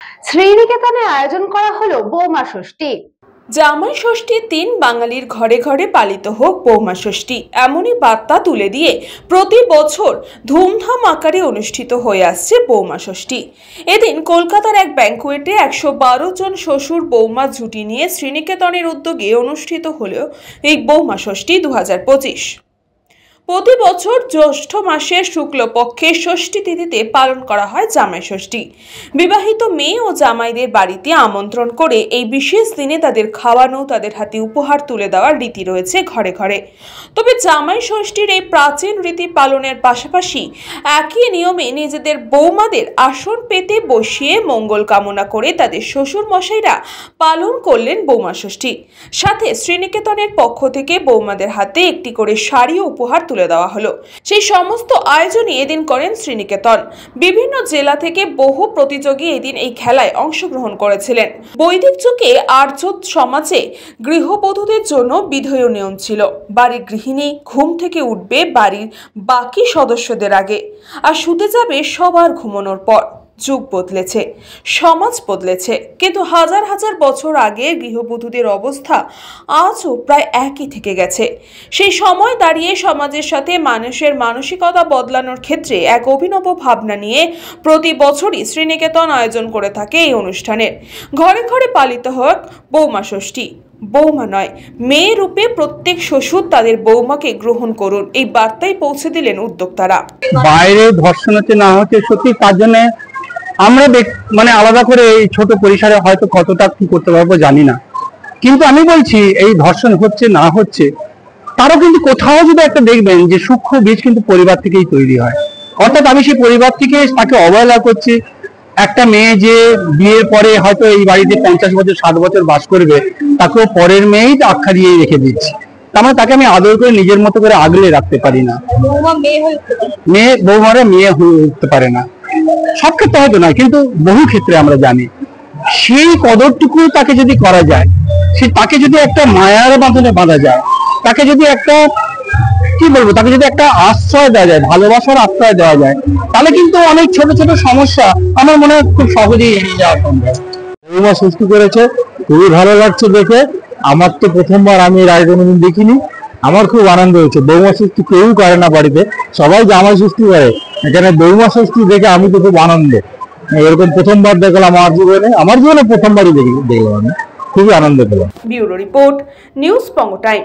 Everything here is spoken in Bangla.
শ্রীনিকেতনে আয়োজন করা হলো বৌমা ষষ্ঠী। জামাই ষষ্ঠীর দিন বাঙালির ঘরে ঘরে পালিত হোক বৌমা ষষ্ঠী, এমনই বার্তা তুলে দিয়ে প্রতি বছর ধুমধাম আকারে অনুষ্ঠিত হয়ে আসছে বৌমা ষষ্ঠী। এদিন কলকাতার এক ব্যাংকুয়েটে 112 জন শ্বশুর বৌমা জুটি নিয়ে শ্রীনিকেতনের উদ্যোগে অনুষ্ঠিত হলো এই বৌমা ষষ্ঠী 2025। প্রতি বছর জ্যৈষ্ঠ মাসের শুক্লপক্ষে ষষ্ঠী তিথিতে পালন করা হয় জামাই ষষ্ঠী। বিবাহিত মেয়ে ও জামাইদের বাড়িতে আমন্ত্রণ করে এই বিশেষ দিনে তাদের খাওয়ানো, তাদের হাতে উপহার তুলে দেওয়ার রীতি রয়েছে ঘরে ঘরে। তবে জামাই ষষ্ঠীর এই প্রাচীন রীতি পালনের পাশাপাশি একই নিয়মে নিজেদের বৌমাদের আসন পেতে বসিয়ে মঙ্গল কামনা করে তাদের শ্বশুর মশাইরা পালন করলেন বৌমা ষষ্ঠী। সাথে শ্রীনিকেতনের পক্ষ থেকে বৌমাদের হাতে একটি করে শাড়ি উপহার তুলে দেওয়া হলো। সেই সমস্ত আয়োজনই এদিন করেন শ্রীনিকেতন। বিভিন্ন জেলা থেকে বহু প্রতিযোগী এদিন এই খেলায় অংশগ্রহণ করেছিলেন। বৈদিক যুগে আর্য সমাজে গৃহবধূদের জন্য বিধেয় নিয়ম ছিল, বাড়ির গৃহিণী ঘুম থেকে উঠবে বাড়ির বাকি সদস্যদের আগে, আর শুতে যাবে সবার ঘুমানোর পর। যুগ বদলেছে, সমাজ বদলেছে, কিন্তু হাজার হাজার বছর আগে গৃহবধূদের অবস্থা আজও প্রায় একই থেকে গেছে। সেই সময় দাঁড়িয়ে সমাজের সাথে মানুষের মানসিকতা বদলানোর ক্ষেত্রে এক অভিনব ভাবনা নিয়ে প্রতি বছরই শ্রীনিকেতন আয়োজন করে থাকে এই অনুষ্ঠানের। ঘরে ঘরে পালিত হোক বৌমা ষষ্ঠী। বৌমা নয়, মেয়ে রূপে প্রত্যেক শ্বশুর তাদের বৌমাকে গ্রহণ করুন, এই বার্তাই পৌঁছে দিলেন উদ্যোক্তারা। বাইরে ধর্ষণ হচ্ছে না হচ্ছে সত্যি, তার জন্য আমরা মানে আলাদা করে এই ছোট পরিসরে হয়তো কতটা কি করতে পারবো জানি না, কিন্তু আমি বলছি এই ধর্ষণ হচ্ছে না হচ্ছে তারও কিন্তু কোথাও যদি একটা দেখবেন যে সূক্ষ্ম বীজ কিন্তু পরিবার থেকেই তৈরি হয়। অর্থাৎ আমি সেই পরিবার থেকে তাকে অবহেলা করছি। একটা মেয়ে যে বিয়ের পরে হয়তো এই বাড়িতে 50 বছর 60 বছর বাস করবে, তাকেও পরের মেয়েই আখ্যা দিয়ে রেখে দিচ্ছি। তার মানে তাকে আমি আদর করে নিজের মতো করে আগলে রাখতে পারি না। বৌমারা মেয়ে হয়ে উঠতে পারে না, সব ক্ষেত্রে হয়তো নয়, কিন্তু বহু ক্ষেত্রে আমরা জানি। সেই কদরটুকু তাকে যদি করা যায়, তাকে যদি একটা মায়ার বাঁধনে বাঁধা যায়, তাকে যদি একটা কি বলবো, তাকে যদি একটা আশ্রয় দেওয়া যায়, ভালোবাসার আশ্রয় দেওয়া যায়, তাহলে কিন্তু অনেক ছোট ছোট সমস্যা আমার মনে হয় খুব সহজেই এড়িয়ে যাওয়া সম্ভব। বৌমা সৃষ্টি করেছে, খুবই ভালো লাগছে দেখে। আমার তো প্রথমবার, আমি এর আগে কোনোদিন দেখিনি, আমার খুব আনন্দ হয়েছে। বৌমা ষষ্ঠী কেউ করে না বাড়িতে, সবাই জামাই ষষ্ঠী করে, এখানে বৌমা ষষ্ঠী দেখে আমি তো খুব আনন্দে। এরকম প্রথমবার দেখলাম আমার জীবনে প্রথমবারই দেখলাম, আমি খুবই আনন্দ পেলাম। ব্যুরো রিপোর্ট, নিউজ পঙ্গ টাইম।